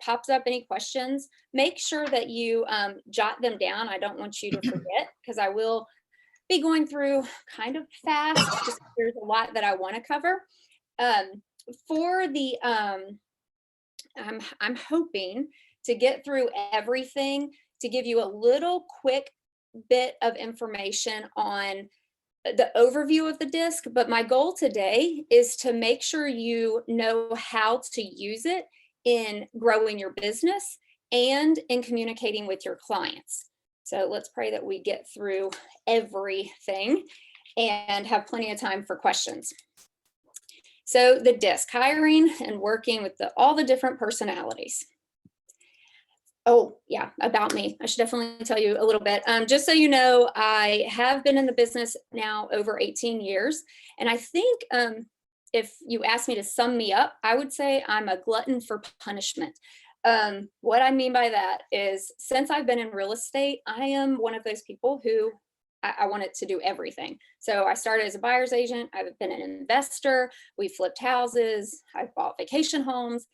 pops up, any questions, make sure that you jot them down. I don't want you to forget because I will be going through kind of fast, just there's a lot that I want to cover. For the I'm hoping to get through everything to give you a little quick bit of information on the overview of the disc, but my goal today is to make sure you know how to use it in growing your business and in communicating with your clients. So let's pray that we get through everything and have plenty of time for questions. So the disc, hiring and working with all the different personalities. Oh, yeah, about me. I should definitely tell you a little bit. Just so you know, I have been in the business now over 18 years. And I think if you asked me to sum me up, I would say I'm a glutton for punishment. What I mean by that is since I've been in real estate, I am one of those people who I wanted to do everything. So I started as a buyer's agent. I've been an investor. We flipped houses. I've bought vacation homes.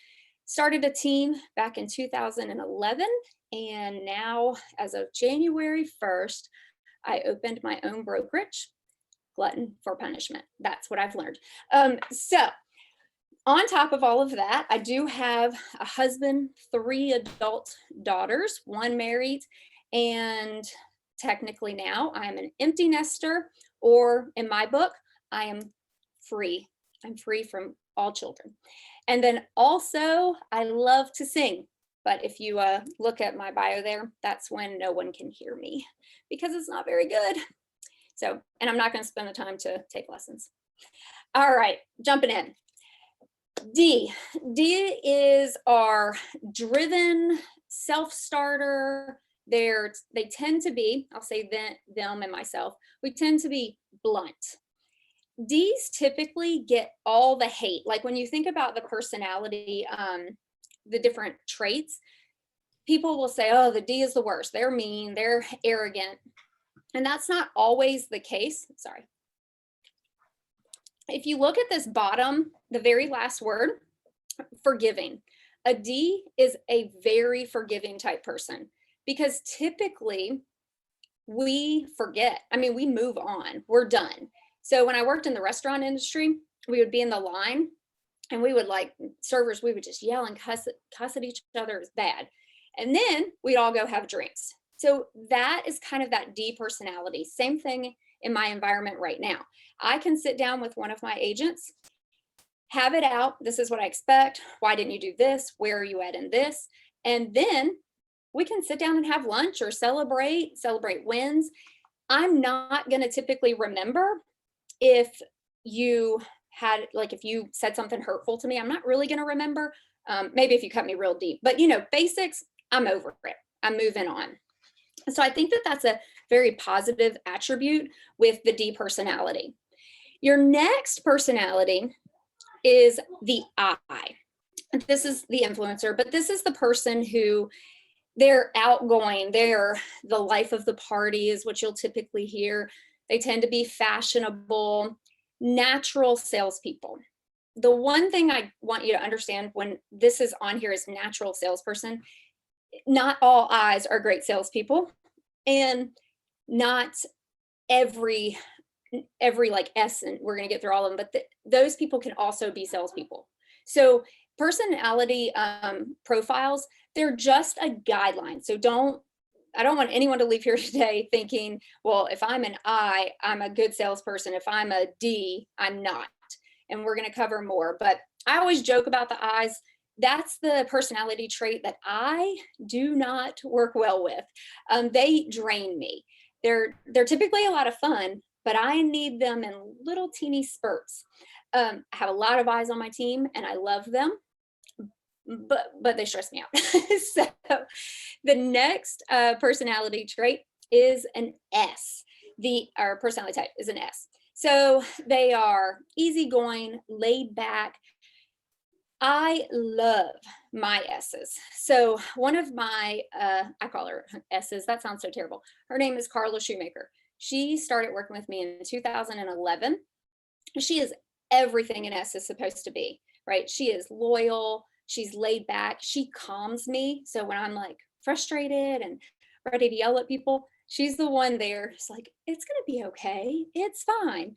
Started a team back in 2011, and now as of January 1st, I opened my own brokerage, glutton for punishment. That's what I've learned. So on top of all of that, I do have a husband, 3 adult daughters, 1 married, and technically now I am an empty nester, or in my book, I am free. I'm free from all children. And then also, I love to sing. But if you look at my bio there, that's when no one can hear me because it's not very good. So, and I'm not going to spend the time to take lessons. All right, jumping in. D. D is our driven self-starter. They tend to be, I'll say them and myself, we tend to be blunt. D's typically get all the hate. Like when you think about the personality, the different traits, people will say, oh, the D is the worst. They're mean, they're arrogant. And that's not always the case. Sorry. If you look at this bottom, the very last word, forgiving. A D is a very forgiving type person because typically we forget. I mean, we move on, we're done. So when I worked in the restaurant industry, we would be in the line and we would servers, we would just yell and cuss at each other. It was bad. And then we'd all go have drinks. So that is kind of that D personality. Same thing in my environment right now. I can sit down with one of my agents, have it out. This is what I expect. Why didn't you do this? Where are you at in this? And then we can sit down and have lunch or celebrate wins. I'm not going to typically remember if you if you said something hurtful to me. I'm not really going to remember. Maybe if you cut me real deep, but basics, I'm over it. I'm moving on. So I think that that's a very positive attribute with the D personality. Your next personality is the I. This is the influencer, but this is the person who they're outgoing. They're the life of the party is what you'll typically hear. They tend to be fashionable, natural salespeople. The one thing I want you to understand when this is on here is natural salesperson, not all I's are great salespeople, and not every S, and we're going to get through all of them, but those people can also be salespeople. So personality profiles, they're just a guideline. So I don't want anyone to leave here today thinking, well, if I'm an I, I'm a good salesperson. If I'm a D, I'm not. And we're going to cover more. But I always joke about the I's. That's the personality trait that I do not work well with. They drain me. They're typically a lot of fun, but I need them in little teeny spurts. I have a lot of I's on my team and I love them, but they stress me out. So the next personality trait is an S. Our personality type is an S. So they are easygoing, laid back. I love my S's. So one of my, I call her S's, that sounds so terrible. Her name is Carla Shoemaker. She started working with me in 2011. She is everything an S is supposed to be, right? She is loyal, She's laid back. She calms me. So when I'm like frustrated and ready to yell at people, she's the one there. It's like, it's going to be okay. It's fine.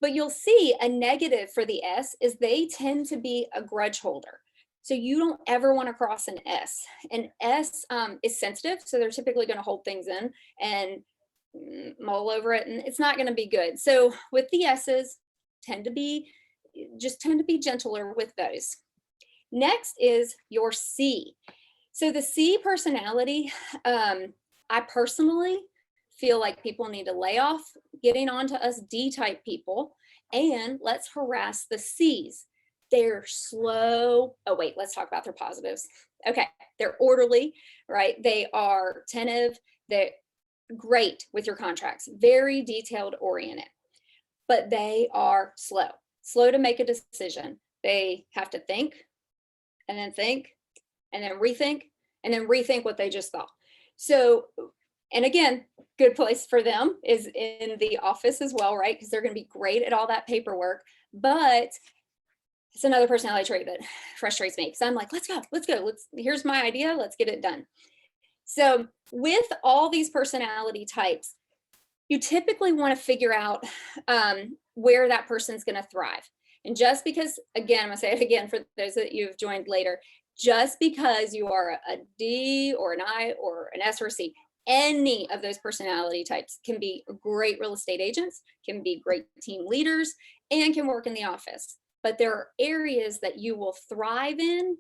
But you'll see a negative for the S is they tend to be a grudge holder. So you don't ever want to cross an S. An S is sensitive, so they're typically going to hold things in and mull over it, and it's not going to be good. So with the S's, tend to be gentler with those. Next is your C. So the C personality, I personally feel like people need to lay off getting onto us D-type people, and let's harass the C's. They're slow. Oh, wait, let's talk about their positives. Okay, they're orderly, right? They are attentive. They're great with your contracts, very detailed oriented, but they are slow to make a decision. They have to think and then rethink what they just thought. So, and again, good place for them is in the office as well, right? Because they're going to be great at all that paperwork, but it's another personality trait that frustrates me because I'm like, let's go. Here's my idea. Let's get it done. So with all these personality types, you typically want to figure out where that person's going to thrive. And just because, again, I'm going to say it again for those that you've joined later, just because you are a D or an I or an S or a C, any of those personality types can be great real estate agents, can be great team leaders, and can work in the office. But there are areas that you will thrive in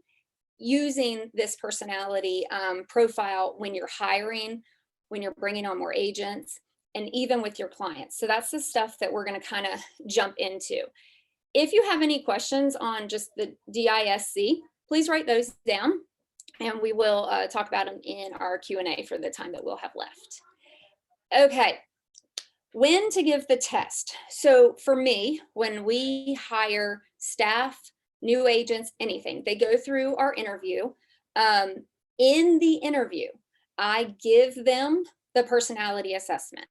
using this personality profile when you're hiring, when you're bringing on more agents, and even with your clients. So that's the stuff that we're going to kind of jump into. If you have any questions on just the DISC, please write those down, and we will talk about them in our Q&A for the time that we'll have left. Okay, when to give the test. So for me, when we hire staff, new agents, anything, they go through our interview. In the interview, I give them the personality assessment.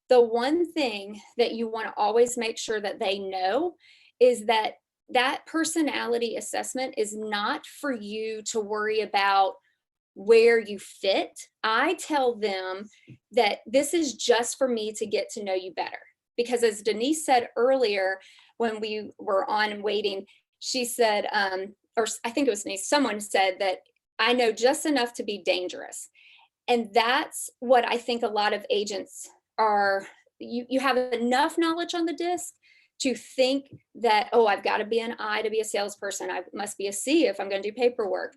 The one thing that you want to always make sure that they know is that that personality assessment is not for you to worry about where you fit. I tell them that this is just for me to get to know you better. Because as Denise said earlier, when we were on waiting, she said, or I think it was Denise, someone said that I know just enough to be dangerous. And that's what I think a lot of agents are, you have enough knowledge on the disc to think that, oh, I've got to be an I to be a salesperson. I must be a C if I'm going to do paperwork.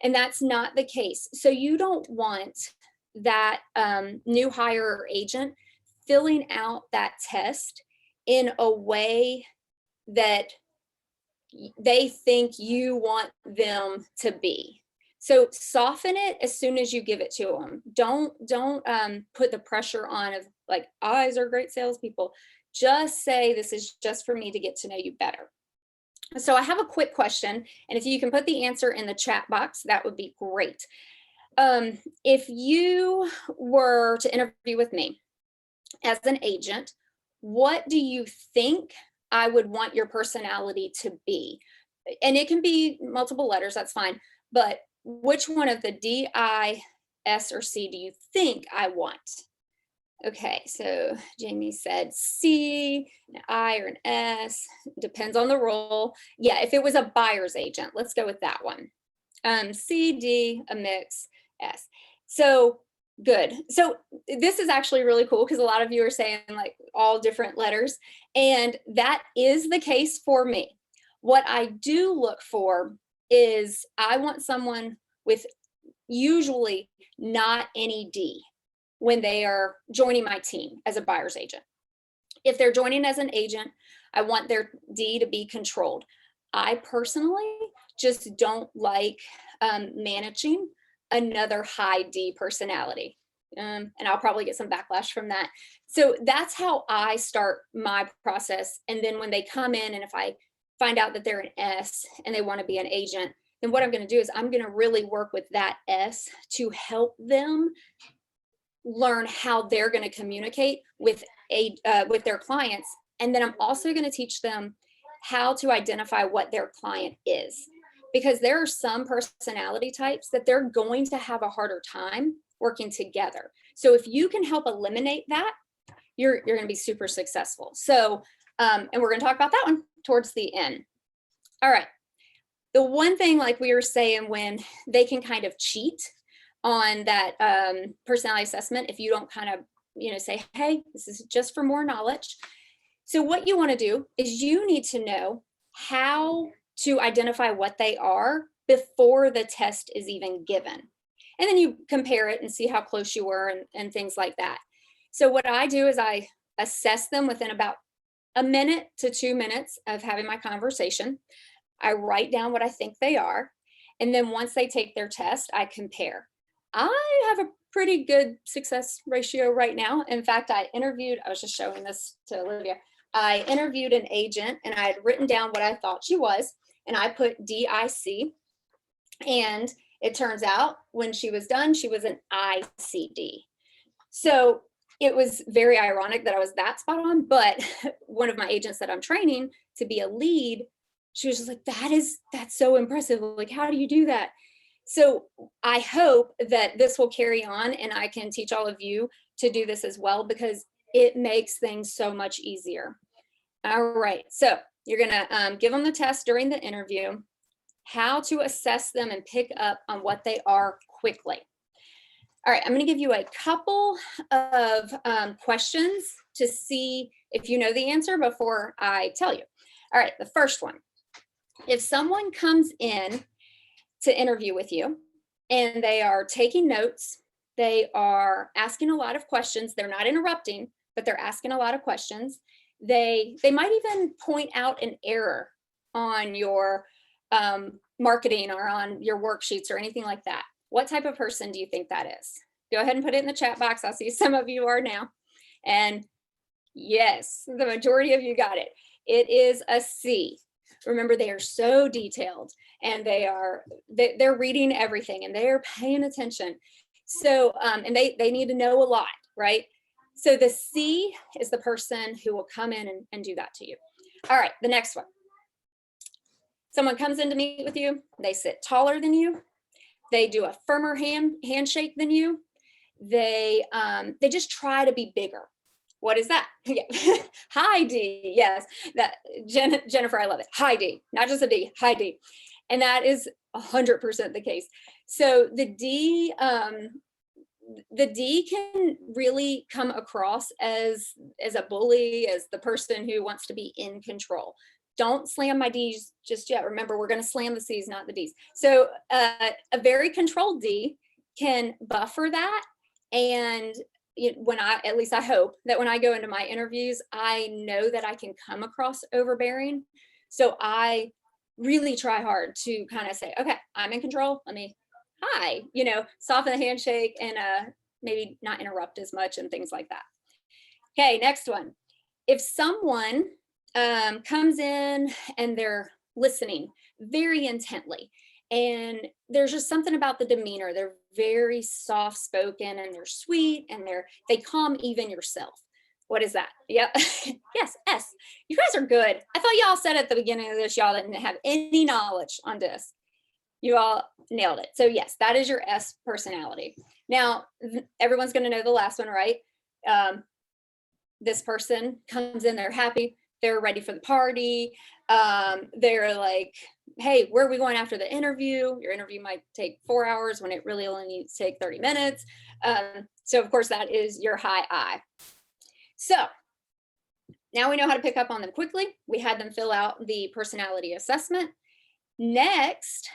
And that's not the case. So you don't want that new hire or agent filling out that test in a way that they think you want them to be. So soften it as soon as you give it to them. Don't put the pressure on of like, I's are great salespeople. Just say, this is just for me to get to know you better. So I have a quick question, and if you can put the answer in the chat box, that would be great. If you were to interview with me as an agent, what do you think I would want your personality to be? And it can be multiple letters, that's fine. But which one of the D, I, S, or C do you think I want? Okay, so Jamie said C, an I, or an S, depends on the role. Yeah, if it was a buyer's agent, let's go with that one. C, D, a mix, S. So good. So this is actually really cool because a lot of you are saying like all different letters, and that is the case for me. What I do look for is I want someone with usually not any D when they are joining my team as a buyer's agent. If they're joining as an agent, I want their D to be controlled. I personally just don't like managing another high D personality. And I'll probably get some backlash from that. So that's how I start my process. And then when they come in, and if I find out that they're an S and they want to be an agent, then what I'm going to do is I'm going to really work with that S to help them learn how they're going to communicate with their clients. And then I'm also going to teach them how to identify what their client is. because there are some personality types that they're going to have a harder time working together. So if you can help eliminate that, you're going to be super successful. So, and we're going to talk about that one towards the end. All right. The one thing, like we were saying, when they can kind of cheat on that personality assessment, if you don't kind of, say, hey, this is just for more knowledge. So what you want to do is you need to know how to identify what they are before the test is even given. And then you compare it and see how close you were and things like that. So what I do is I assess them within about a minute to 2 minutes of having my conversation. I write down what I think they are. And then once they take their test, I compare. I have a pretty good success ratio right now. In fact, I was just showing this to Olivia. I interviewed an agent and I had written down what I thought she was, and I put DIC. And it turns out when she was done, she was an ICD. So it was very ironic that I was that spot on, but one of my agents that I'm training to be a lead, she was just like, that's so impressive. Like, how do you do that? So I hope that this will carry on and I can teach all of you to do this as well, because it makes things so much easier. All right, so you're gonna give them the test during the interview, how to assess them and pick up on what they are quickly. All right, I'm gonna give you a couple of questions to see if you know the answer before I tell you. All right, the first one. If someone comes in to interview with you and they are taking notes, they are asking a lot of questions, they're not interrupting, but they're asking a lot of questions. They might even point out an error on your marketing or on your worksheets or anything like that. What type of person do you think that is? Go ahead and put it in the chat box. I see some of you are now. And yes, the majority of you got it. It is a C. Remember, they are so detailed and they're reading everything and they're paying attention. So, and they need to know a lot, right? So the C is the person who will come in and do that to you. All right, the next one. Someone comes in to meet with you, they sit taller than you, they do a firmer handshake than you, they just try to be bigger. What is that? Yeah. High D, yes, that Jennifer, I love it. High D, not just a D, high D. And that is 100% the case. So the D can really come across as a bully, as the person who wants to be in control. Don't slam my D's just yet. Remember, we're going to slam the C's, not the D's. So a very controlled D can buffer that. And at least I hope that when I go into my interviews, I know that I can come across overbearing. So I really try hard to kind of say, okay, I'm in control. Let me, hi, soften the handshake and maybe not interrupt as much and things like that. Okay, next one. If someone comes in and they're listening very intently, and there's just something about the demeanor, they're very soft spoken and they're sweet and they calm even yourself. What is that? Yep. Yes, S. You guys are good. I thought y'all said at the beginning of this, y'all didn't have any knowledge on this. You all nailed it. So yes, that is your S personality. Now, everyone's going to know the last one, right? This person comes in, they're happy, they're ready for the party. They're like, hey, where are we going after the interview? Your interview might take 4 hours when it really only needs to take 30 minutes. So of course that is your high I. So now we know how to pick up on them quickly. We had them fill out the personality assessment. Next,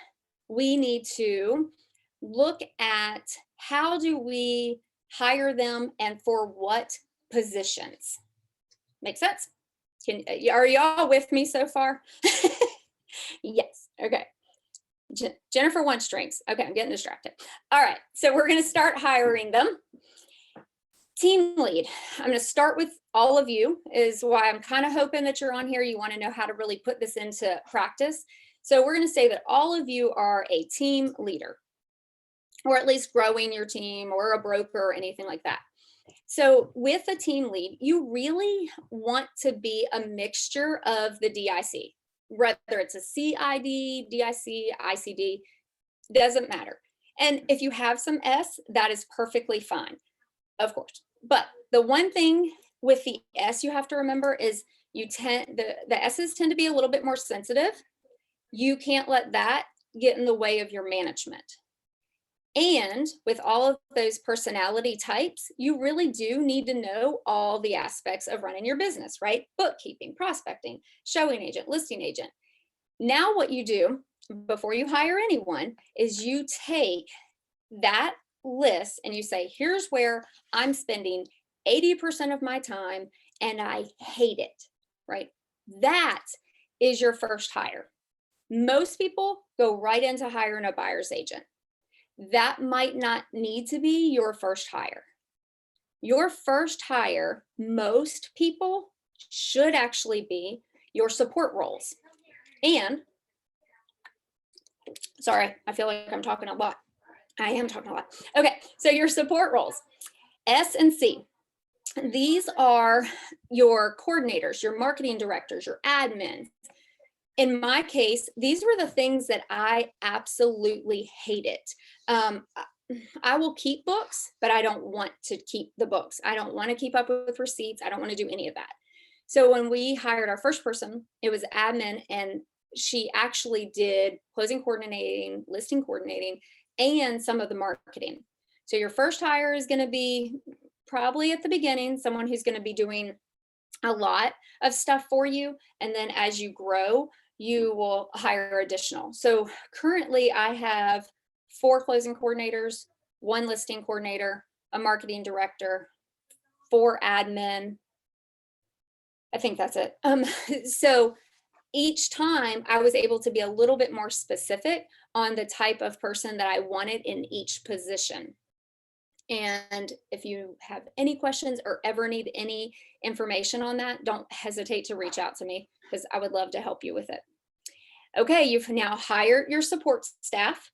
we need to look at how do we hire them and for what positions. Make sense? Are y'all with me so far? Yes. Okay. Jennifer wants drinks. Okay, I'm getting distracted. All right, so we're going to start hiring them. Team lead. I'm going to start with all of you, is why I'm kind of hoping that you're on here. You want to know how to really put this into practice. So we're going to say that all of you are a team leader, or at least growing your team, or a broker, or anything like that. So with a team lead, you really want to be a mixture of the DIC. whether it's a CID, DIC, ICD, doesn't matter. And if you have some S, that is perfectly fine, of course. But the one thing with the S you have to remember is the S's tend to be a little bit more sensitive. You can't let that get in the way of your management. And with all of those personality types, you really do need to know all the aspects of running your business, right? Bookkeeping, prospecting, showing agent, listing agent. Now what you do before you hire anyone is you take that list and you say, here's where I'm spending 80% of my time and I hate it, right? That is your first hire. Most people go right into hiring a buyer's agent. That might not need to be your first hire. Your first hire, most people, should actually be your support roles. And, sorry, I feel like I'm talking a lot. I am talking a lot. Okay, so your support roles, S and C. These are your coordinators, your marketing directors, your admins. In my case, these were the things that I absolutely hated. I will keep books, but I don't want to keep the books. I don't want to keep up with receipts. I don't want to do any of that. So when we hired our first person, it was admin, and she actually did closing coordinating, listing coordinating, and some of the marketing. So your first hire is going to be probably at the beginning, someone who's going to be doing a lot of stuff for you. And then as you grow, you will hire additional. So currently I have 4 closing coordinators, 1 listing coordinator, a marketing director, 4 admin. I think that's it. So each time I was able to be a little bit more specific on the type of person that I wanted in each position. And if you have any questions or ever need any information on that, don't hesitate to reach out to me because I would love to help you with it. Okay, you've now hired your support staff,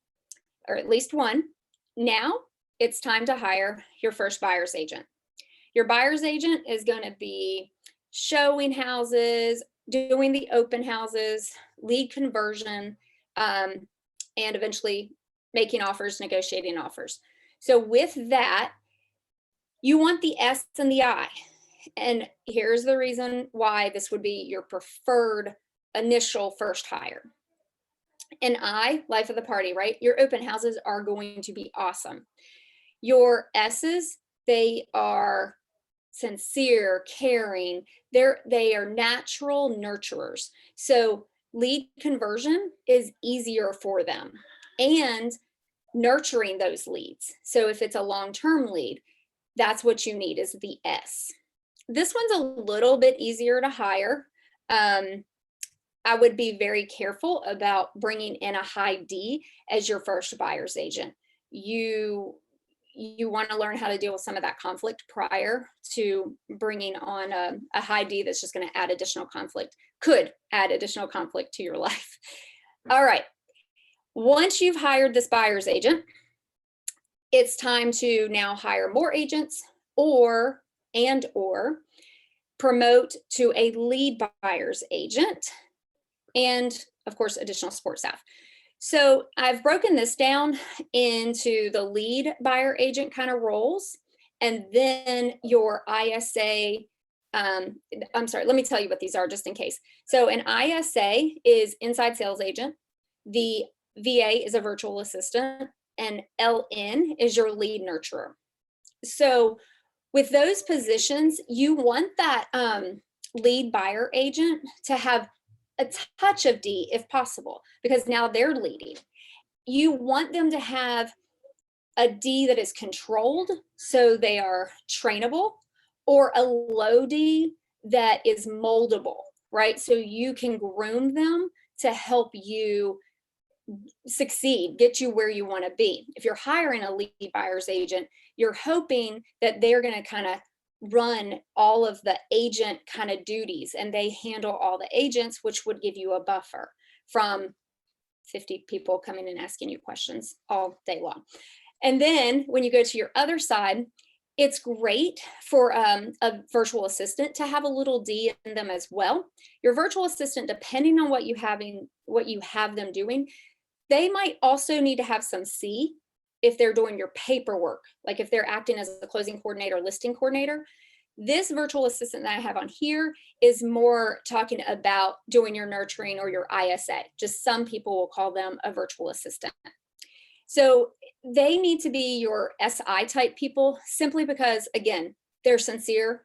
or at least one. Now it's time to hire your first buyer's agent. Your buyer's agent is going to be showing houses, doing the open houses, lead conversion, and eventually making offers, negotiating offers. So with that, you want the S and the I. And here's the reason why this would be your preferred initial first hire. And I, life of the party, right? Your open houses are going to be awesome. Your S's, they are sincere, caring. They are natural nurturers. So lead conversion is easier for them. And nurturing those leads. So if it's a long-term lead, that's what you need is the S. This one's a little bit easier to hire. I would be very careful about bringing in a high D as your first buyer's agent. You want to learn how to deal with some of that conflict prior to bringing on a high D that's just going to add additional conflict, could add additional conflict to your life. All right. Once you've hired this buyer's agent, it's time to now hire more agents or promote to a lead buyer's agent, and of course, additional support staff. So I've broken this down into the lead buyer agent kind of roles, and then your ISA. I'm sorry, let me tell you what these are just in case. So an ISA is inside sales agent. The VA is a virtual assistant, and LN is your lead nurturer. So with those positions, you want that lead buyer agent to have a touch of D if possible, because now they're leading. You want them to have a D that is controlled, so they are trainable, or a low D that is moldable, right? So you can groom them to help you succeed, get you where you want to be. If you're hiring a lead buyer's agent, you're hoping that they're going to kind of run all of the agent kind of duties, and they handle all the agents, which would give you a buffer from 50 people coming and asking you questions all day long. And then when you go to your other side, It's great for a virtual assistant to have a little D in them as well. Your virtual assistant, depending on what you have them doing, they might also need to have some C if they're doing your paperwork, like if they're acting as a closing coordinator, listing coordinator. This virtual assistant that I have on here is more talking about doing your nurturing or your ISA. Just some people will call them a virtual assistant. So they need to be your SI type people simply because, again, they're sincere,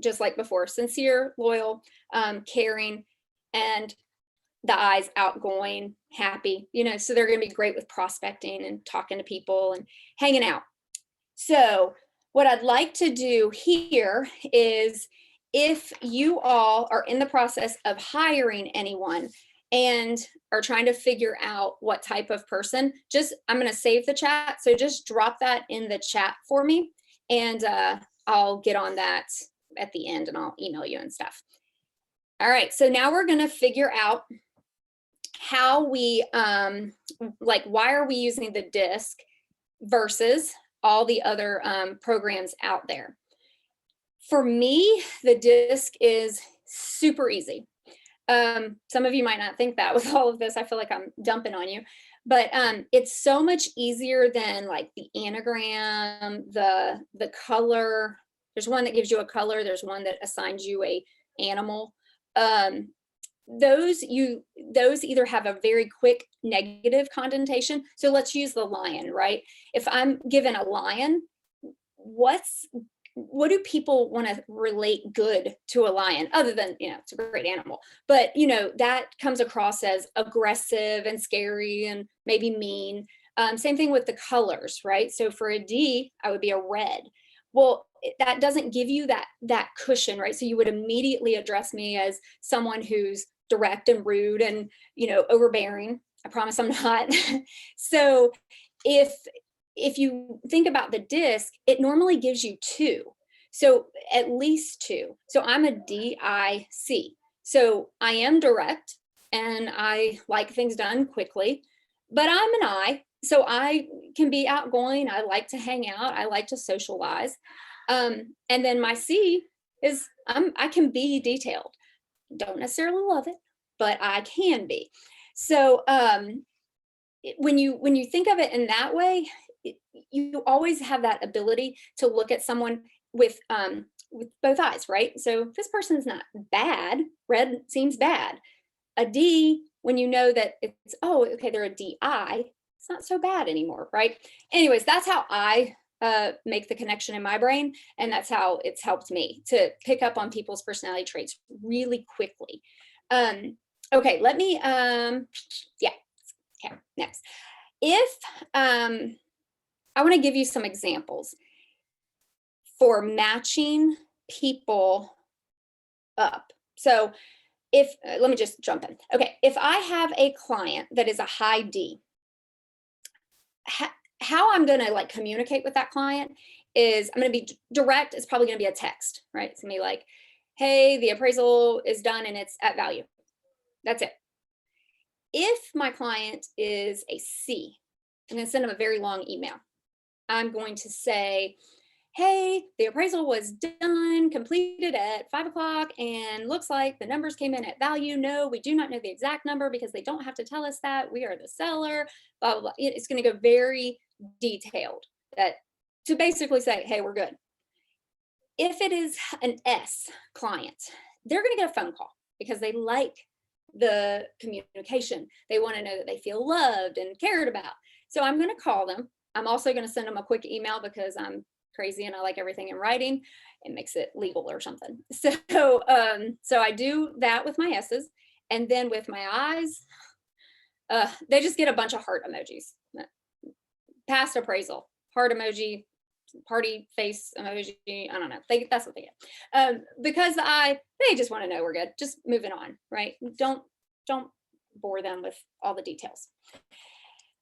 just like before, sincere, loyal, caring, and the I's outgoing, happy, so they're going to be great with prospecting and talking to people and hanging out. So what I'd like to do here is, if you all are in the process of hiring anyone and are trying to figure out what type of person, I'm going to save the chat. So just drop that in the chat for me, and I'll get on that at the end and I'll email you and stuff. All right, so now we're going to figure out how we, why are we using the DISC versus all the other programs out there. For me, the DISC is super easy. Some of you might not think that with all of this. I feel like I'm dumping on you, but it's so much easier than like the anagram, the color. There's one that gives you a color. There's one that assigns you a animal. Those either have a very quick negative connotation. So let's use the lion, right? If I'm given a lion, what do people want to relate good to a lion, other than, it's a great animal, but that comes across as aggressive and scary and maybe mean. Same thing with the colors, right? So for a D, I would be a red. Well, that doesn't give you that cushion, right? So you would immediately address me as someone who's direct and rude and overbearing. I promise I'm not. So if you think about the DISC, it normally gives you 2. So at least 2. So I'm a DIC. So I am direct and I like things done quickly, but I'm an I. So I can be outgoing. I like to hang out. I like to socialize. And then my C is I can be detailed. Don't necessarily love it, but I can be. So when you think of it in that way, you always have that ability to look at someone with both eyes, right? So this person's not bad. Red seems bad. A D, when you know that it's, oh, okay, they're a DI, it's not so bad anymore, right? Anyways, that's how I make the connection in my brain, and that's how it's helped me to pick up on people's personality traits really quickly. Okay, let me, yeah, okay, next. If, I want to give you some examples for matching people up. So if, let me just jump in. Okay, if I have a client that is a high D, how I'm going to communicate with that client is I'm going to be direct. It's probably going to be a text, right? It's going to be like, hey, the appraisal is done and it's at value. That's it. If my client is a C, I'm going to send them a very long email. I'm going to say, hey, the appraisal was done, completed at 5 o'clock, and looks like the numbers came in at value. No, we do not know the exact number because they don't have to tell us that. We are the seller, blah, blah, blah. It's going to go very detailed to basically say, hey, we're good. If it is an S client, they're going to get a phone call because they like the communication. They want to know that they feel loved and cared about. So I'm going to call them. I'm also going to send them a quick email because I'm crazy and I like everything in writing. It makes it legal or something. So I do that with my S's, and then with my I's, they just get a bunch of heart emojis. Past appraisal, heart emoji, party face emoji. I don't know. That's what they get. Because the I, they just want to know we're good. Just moving on, right? Don't bore them with all the details.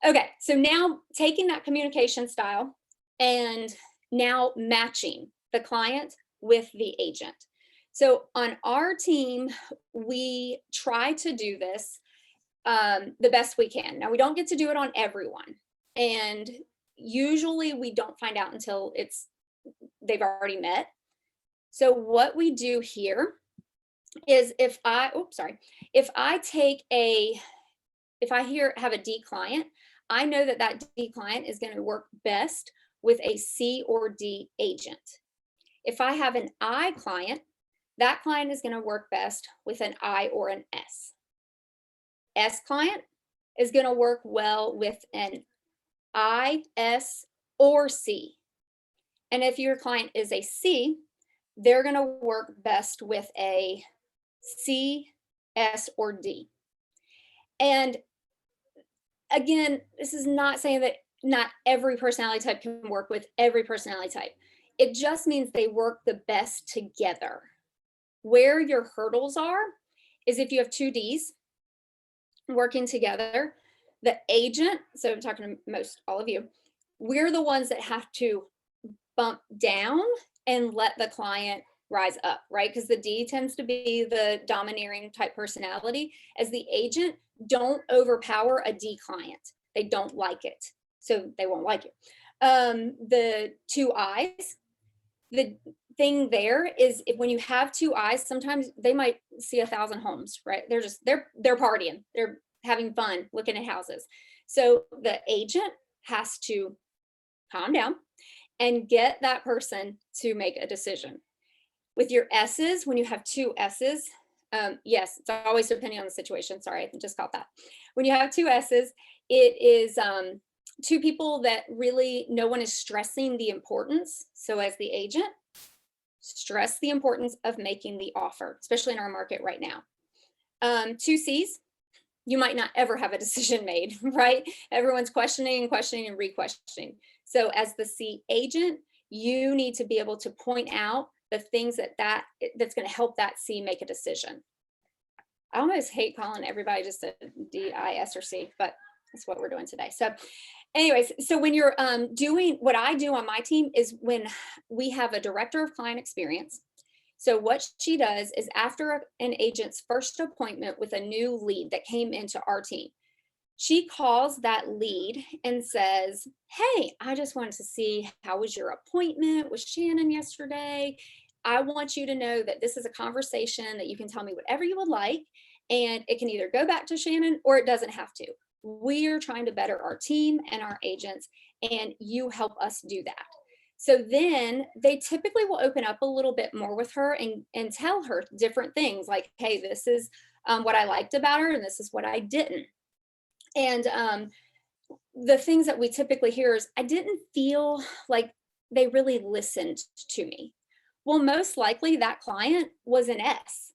Okay, so now taking that communication style and now matching the client with the agent. So on our team, we try to do this the best we can. Now, we don't get to do it on everyone. And usually we don't find out until it's they've already met. So what we do here is if I have a D client, I know that that D client is going to work best with a C or D agent. If I have an I client, that client is going to work best with an I or an S. S client is going to work well with an I, S, or C. And if your client is a C, they're going to work best with a C, S, or D. And again, this is not saying that not every personality type can work with every personality type. It just means they work the best together. Where your hurdles are is if you have two Ds working together, the agent, so I'm talking to most all of you, we're the ones that have to bump down and let the client rise up, right? Because the D tends to be the domineering type personality. As the agent, don't overpower a D client. They don't like it, so they won't like you. The two I's, the thing there is when you have two I's, sometimes they might see 1,000 homes, right? They're partying, they're having fun looking at houses. So the agent has to calm down and get that person to make a decision. With your S's, when you have two S's, yes, it's always depending on the situation. Sorry, I just caught that. When you have two S's, it is two people that really no one is stressing the importance. So as the agent, stress the importance of making the offer, especially in our market right now. Two C's, you might not ever have a decision made, right? Everyone's questioning and re-questioning. So as the C agent, you need to be able to point out the things that's going to help that C make a decision. I almost hate calling everybody just a D, I, S, or C, but that's what we're doing today. So anyways, so when you're doing what I do on my team is when we have a director of client experience. So what she does is after an agent's first appointment with a new lead that came into our team, she calls that lead and says, hey, I just wanted to see how was your appointment with Shannon yesterday. I want you to know that this is a conversation that you can tell me whatever you would like, and it can either go back to Shannon or it doesn't have to. We are trying to better our team and our agents, and you help us do that. So then they typically will open up a little bit more with her and tell her different things like, hey, this is what I liked about her and this is what I didn't. And the things that we typically hear is, I didn't feel like they really listened to me. Well, most likely that client was an S.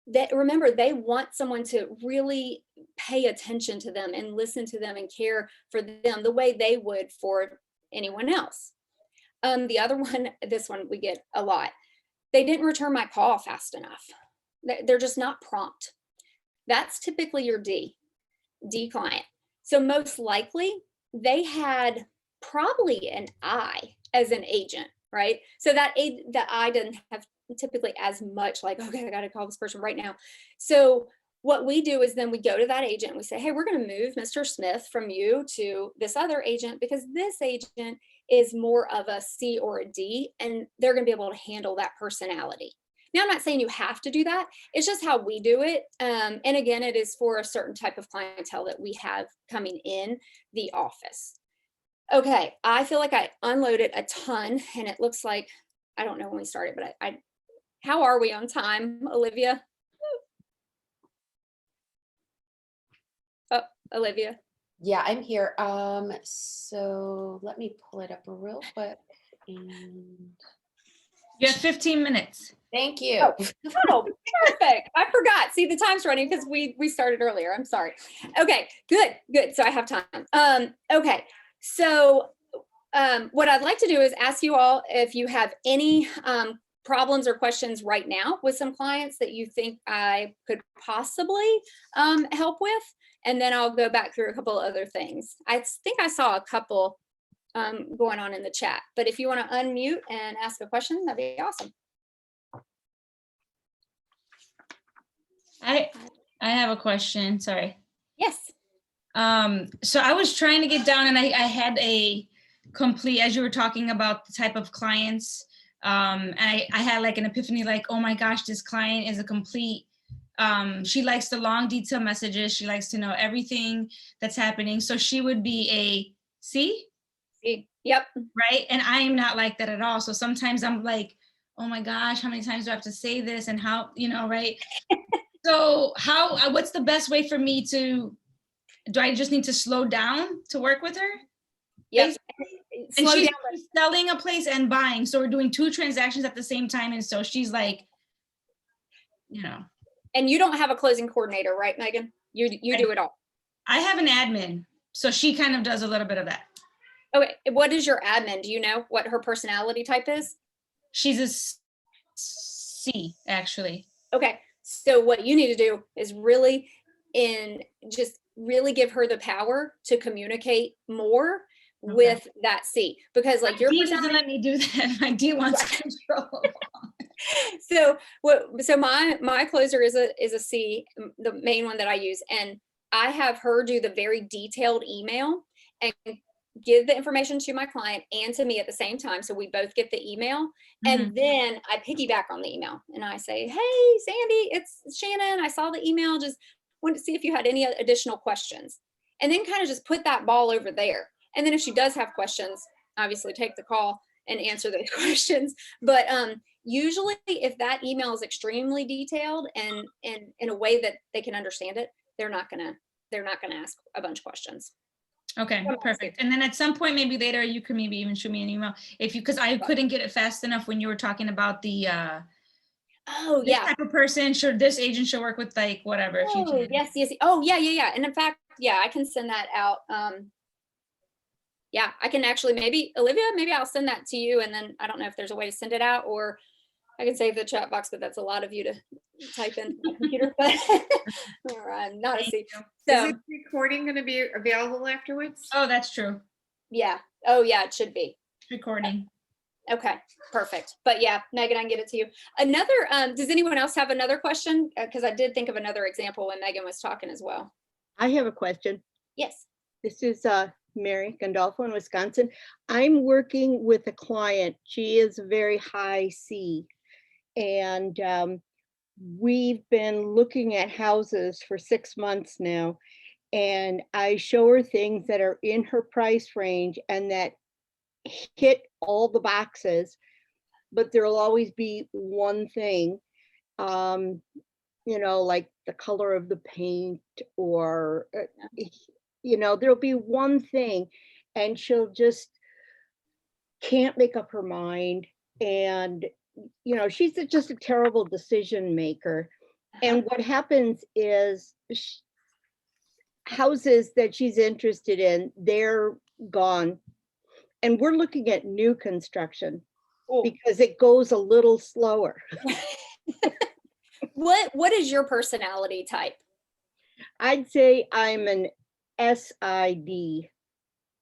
That, remember, they want someone to really pay attention to them and listen to them and care for them the way they would for anyone else. The other one, this one we get a lot. They didn't return my call fast enough. They're just not prompt. That's typically your D client. So most likely they had probably an I as an agent, right? So that I didn't have typically as much like, okay, I got to call this person right now. So what we do is then we go to that agent and we say, hey, we're going to move Mr. Smith from you to this other agent because this agent is more of a C or a D, and they're going to be able to handle that personality. Now, I'm not saying you have to do that. It's just how we do it. And again, it is for a certain type of clientele that we have coming in the office. Okay, I feel like I unloaded a ton, and it looks like, I don't know when we started, but how are we on time, Olivia? Oh, Olivia. Yeah, I'm here. So let me pull it up real quick. And you have 15 minutes. Thank you. Oh, perfect. I forgot. See, the time's running because we started earlier. I'm sorry. Okay, good. So I have time. Okay, so what I'd like to do is ask you all if you have any problems or questions right now with some clients that you think I could possibly help with. And then I'll go back through a couple other things. I think I saw a couple going on in the chat, but if you want to unmute and ask a question, that'd be awesome. I have a question. Sorry. Yes. So I was trying to get down, and I had a complete, as you were talking about the type of clients, and I had like an epiphany, like, oh my gosh, this client is a complete, she likes the long detailed messages. She likes to know everything that's happening. So she would be a C, Yep. right? And I am not like that at all. So sometimes I'm like, oh my gosh, how many times do I have to say this and how, right? So what's the best way for me do I just need to slow down to work with her? Yep. And Slow she's down. selling a place and buying. So we're doing 2 transactions at the same time. And so she's like, And you don't have a closing coordinator, right, Megan? You do it all. I have an admin. So she kind of does a little bit of that. Okay. What is your admin? Do you know what her personality type is? She's a C, actually. Okay. So what you need to do is really just really give her the power to communicate more with that C, because like your D personality, doesn't let me do that. My D wants control. so my closer is a C, the main one that I use, and I have her do the very detailed email and give the information to my client and to me at the same time, so we both get the email. And then I piggyback on the email and I say, hey Sandy, it's Shannon, I saw the email, just wanted to see if you had any additional questions, and then kind of just put that ball over there. And then if she does have questions, obviously take the call and answer those questions. But usually if that email is extremely detailed and in a way that they can understand it, they're not gonna ask a bunch of questions. Okay, perfect. And then at some point, maybe later, you could maybe even shoot me an email because I couldn't get it fast enough when you were talking about the this type of person. Should this agent should work with like whatever. Oh, yes. Oh, yeah. And in fact, yeah, I can send that out. Yeah, I can actually, maybe Olivia, maybe I'll send that to you, and then I don't know if there's a way to send it out, or I can save the chat box, but that's a lot of you to type in my computer. But all right, not a C. So is this recording going to be available afterwards? Oh, that's true. Yeah. Oh, yeah, it should be Recording. Okay, perfect. But yeah, Megan, I can get it to you. Another, does anyone else have another question? Because I did think of another example when Megan was talking as well. I have a question. Yes. This is Mary Gandolfo in Wisconsin. I'm working with a client. She is a very high C, and we've been looking at houses for 6 months now, and I show her things that are in her price range and that hit all the boxes, but there'll always be one thing, like the color of the paint, or there'll be one thing, and she'll just can't make up her mind. And she's just a terrible decision maker. And what happens is houses that she's interested in, they're gone, and we're looking at new construction because it goes a little slower. What is your personality type? I'd say I'm an SID.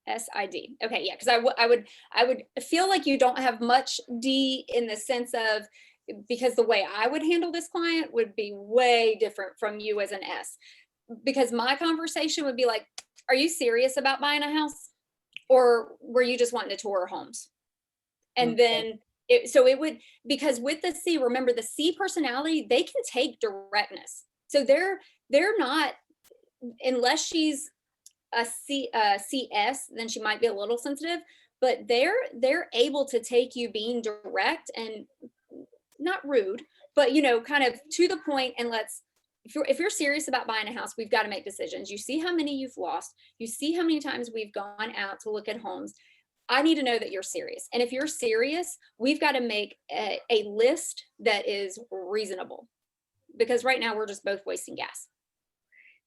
SID. Okay, yeah, because I would feel like you don't have much D in the sense of, because the way I would handle this client would be way different from you as an S. Because my conversation would be like, are you serious about buying a house? Or were you just wanting to tour homes? And then it would, because with the C, remember the C personality, they can take directness. So they're not, unless she's a CS, then she might be a little sensitive, but they're able to take you being direct and not rude, but kind of to the point. And if you're serious about buying a house, we've got to make decisions. You see how many you've lost. You see how many times we've gone out to look at homes. I need to know that you're serious. And if you're serious, we've got to make a list that is reasonable, because right now we're just both wasting gas.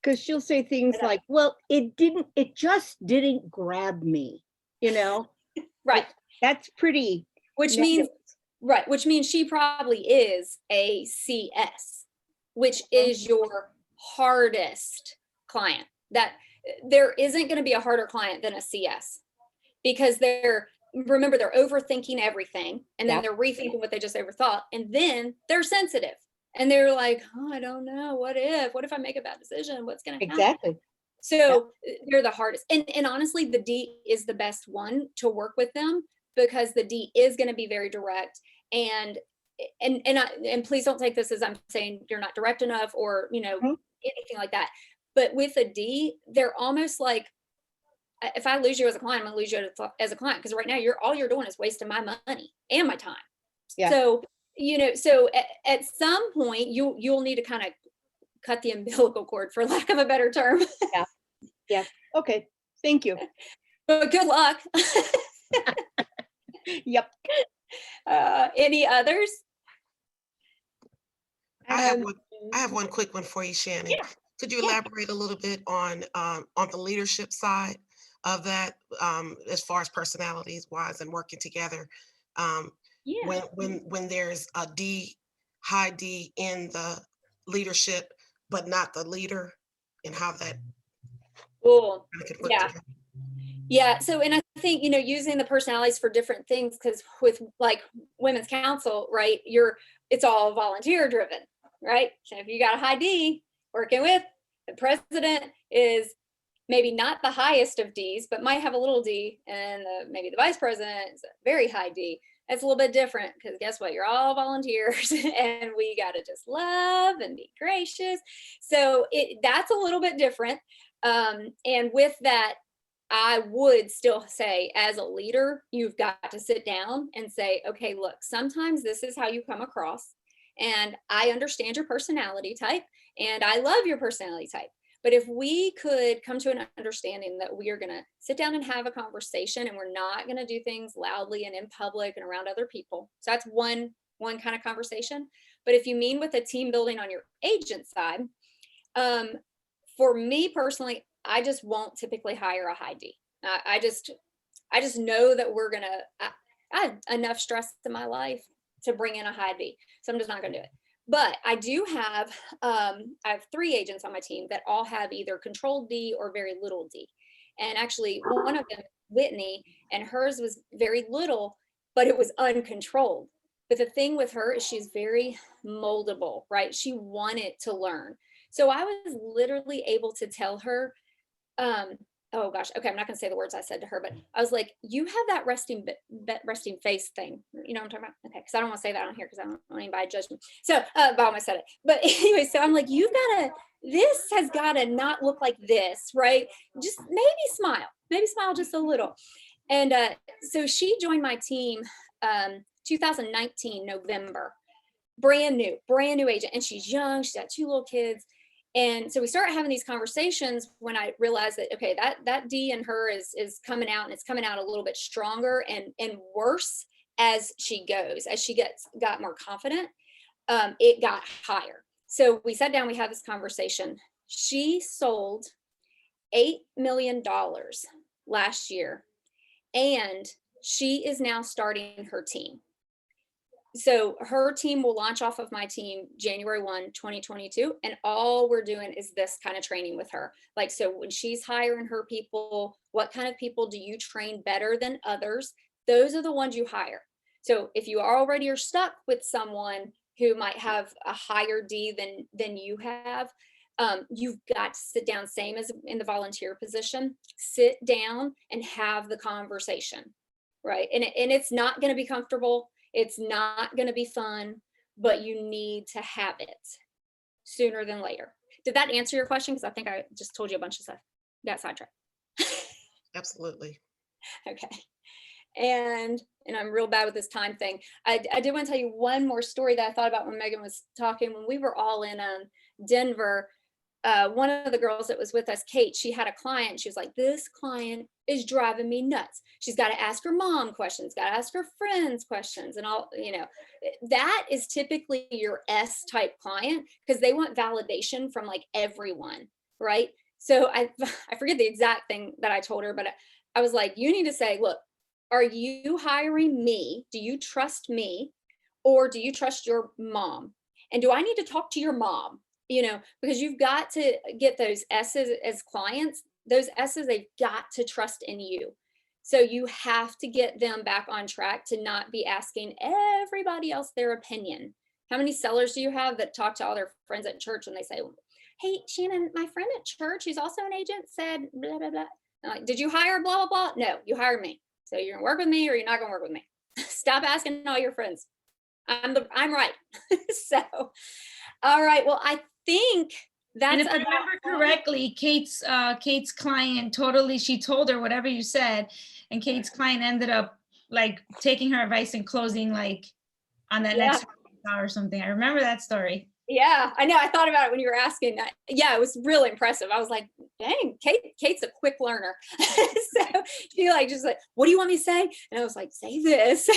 Because she'll say things like, well, it just didn't grab me, Right. That's pretty. Which means she probably is a CS, which is your hardest client. That there isn't going to be a harder client than a CS, because remember, they're overthinking everything, and then they're rethinking what they just overthought, and then they're sensitive. And they're like, oh, I don't know. What if I make a bad decision? What's going to happen? Exactly. So they're the hardest. And honestly, the D is the best one to work with them because the D is going to be very direct. And please don't take this as I'm saying you're not direct enough or, Mhm. anything like that. But with a D, they're almost like, if I lose you as a client, I'm gonna lose you as a client because right now all you're doing is wasting my money and my time. Yeah. So, so at some point you'll need to kind of cut the umbilical cord, for lack of a better term. Yeah. Okay. Thank you. But good luck. Yep. Any others? I have one quick one for you, Shannon. Yeah. Could you Yeah. elaborate a little bit on the leadership side of that, as far as personalities wise and working together? Yeah. When there's a high D in the leadership, but not the leader, and how that Cool. could work Yeah. together. Yeah. So, and I think, using the personalities for different things, because with like women's council, right, it's all volunteer driven, right? So if you got a high D working with the president is maybe not the highest of Ds, but might have a little D, and maybe the vice president is a very high D. It's a little bit different because guess what? You're all volunteers and we got to just love and be gracious. So that's a little bit different. And with that, I would still say, as a leader, you've got to sit down and say, okay, look, sometimes this is how you come across. And I understand your personality type and I love your personality type. But if we could come to an understanding that we are going to sit down and have a conversation and we're not going to do things loudly and in public and around other people. So that's one kind of conversation. But if you mean with a team building on your agent side, for me personally, I just won't typically hire a high D. I just know that I have enough stress in my life to bring in a high D. So I'm just not going to do it. But I do have, I have 3 agents on my team that all have either controlled D or very little D. And actually one of them, Whitney, and hers was very little, but it was uncontrolled. But the thing with her is she's very moldable, right? She wanted to learn. So I was literally able to tell her, oh gosh, okay, I'm not gonna say the words I said to her, but I was like, you have that resting face thing. You know what I'm talking about? Okay, because I don't want to say that on here because I don't want anybody to judge me. So I almost said it. But anyway, so I'm like, this has gotta not look like this, right? Just maybe smile just a little. And so she joined my team 2019 November. Brand new agent. And she's young, she's got 2 little kids. And so we started having these conversations when I realized that, okay, that D in her is coming out, and it's coming out a little bit stronger and worse as she goes, as she got more confident, it got higher. So we sat down, we had this conversation. She sold $8 million last year, and she is now starting her team. So her team will launch off of my team January 1, 2022. And all we're doing is this kind of training with her. Like, so when she's hiring her people, what kind of people do you train better than others? Those are the ones you hire. So if you already are stuck with someone who might have a higher D than you have, you've got to sit down, same as in the volunteer position, sit down and have the conversation, right? And it's not going to be comfortable. It's not going to be fun, but you need to have it sooner than later. Did that answer your question? Because I think I just told you a bunch of stuff. Got sidetracked. Absolutely. Okay. And I'm real bad with this time thing. I did want to tell you one more story that I thought about when Megan was talking. When we were all in Denver, one of the girls that was with us, Kate, she had a client. She was like, this client is driving me nuts. She's got to ask her mom questions, got to ask her friends questions, and all, that is typically your S type client because they want validation from like everyone, right? So I forget the exact thing that I told her, but I was like, you need to say, look, are you hiring me? Do you trust me? Or do you trust your mom? And do I need to talk to your mom? Because you've got to get those S's as clients. Those S's, they've got to trust in you. So you have to get them back on track to not be asking everybody else their opinion. How many sellers do you have that talk to all their friends at church and they say, hey, Shannon, my friend at church, who's also an agent, said blah, blah, blah. I'm like, did you hire blah, blah, blah? No, you hired me. So you're gonna work with me or you're not gonna work with me. Stop asking all your friends. I'm right. So, all right. Well, I think And that's if I remember correctly, Kate's client she told her whatever you said, and Kate's client ended up like taking her advice and closing like on that next hour or something. I remember that story. Yeah, I know. I thought about it when you were asking that. Yeah, it was really impressive. I was like, dang, Kate's a quick learner. So she just like, what do you want me to say? And I was like, say this.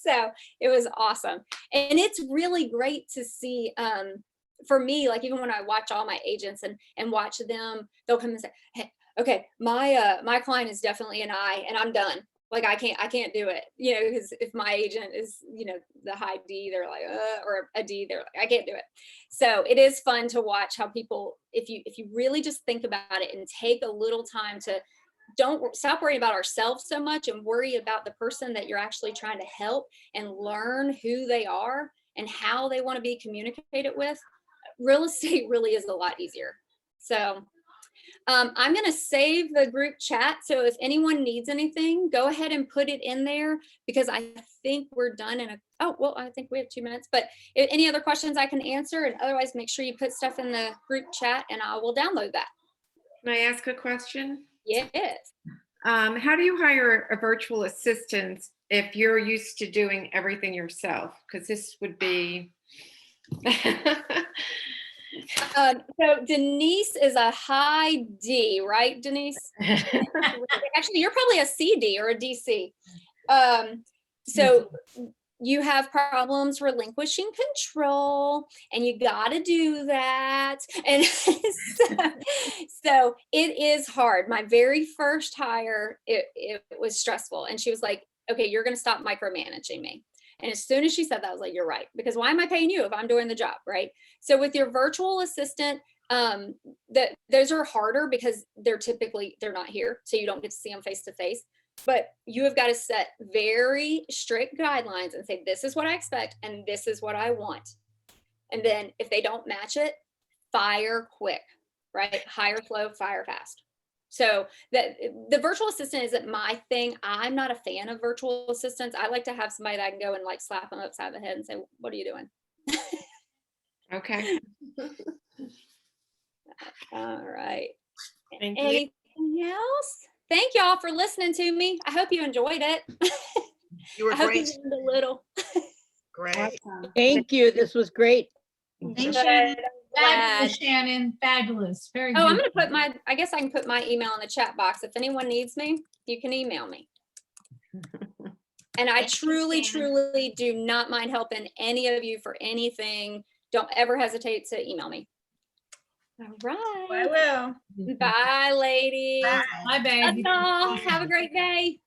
So it was awesome. And it's really great to see, for me, like even when I watch all my agents and watch them, they'll come and say, hey, okay, my client is definitely an I, and I'm done. Like I can't do it, because if my agent is, the high D, they're like, or a D, they're like, I can't do it. So it is fun to watch how people, if you really just think about it and take a little time to don't stop worrying about ourselves so much and worry about the person that you're actually trying to help and learn who they are and how they want to be communicated with, real estate really is a lot easier. So I'm going to save the group chat. So if anyone needs anything, go ahead and put it in there, because I think we're done I think we have 2 minutes, but if any other questions I can answer, and otherwise make sure you put stuff in the group chat and I will download that. Can I ask a question? Yes. How do you hire a virtual assistant if you're used to doing everything yourself? Because this would be. So Denise is a high D, right, Denise? Actually, you're probably a CD or a DC. So you have problems relinquishing control, and you got to do that. And so it is hard. My very first hire, it was stressful. And she was like, okay, you're going to stop micromanaging me. And as soon as she said that, I was like, you're right, because why am I paying you if I'm doing the job, right? So with your virtual assistant, those are harder because they're not here. So you don't get to see them face to face, but you have got to set very strict guidelines and say, this is what I expect and this is what I want. And then if they don't match it, fire quick, right? Hire slow, fire fast. So the virtual assistant isn't my thing. I'm not a fan of virtual assistants. I like to have somebody that I can go and like slap them upside the head and say, what are you doing? Okay. All right. Thank you. Anything else? Thank y'all for listening to me. I hope you enjoyed it. You were I hope you great. learned a little. Great. Awesome. Thank you. This was great. Thanks, Good. Shannon. I'm glad. Fabulous, Shannon. Fabulous. Very good. Oh, I'm going to put I guess I can put my email in the chat box. If anyone needs me, you can email me. And I Thank you, truly, Shannon. truly do not mind helping any of you for anything. Don't ever hesitate to email me. All I right. will. Bye, ladies. My Love baby. y'all. Have a great day.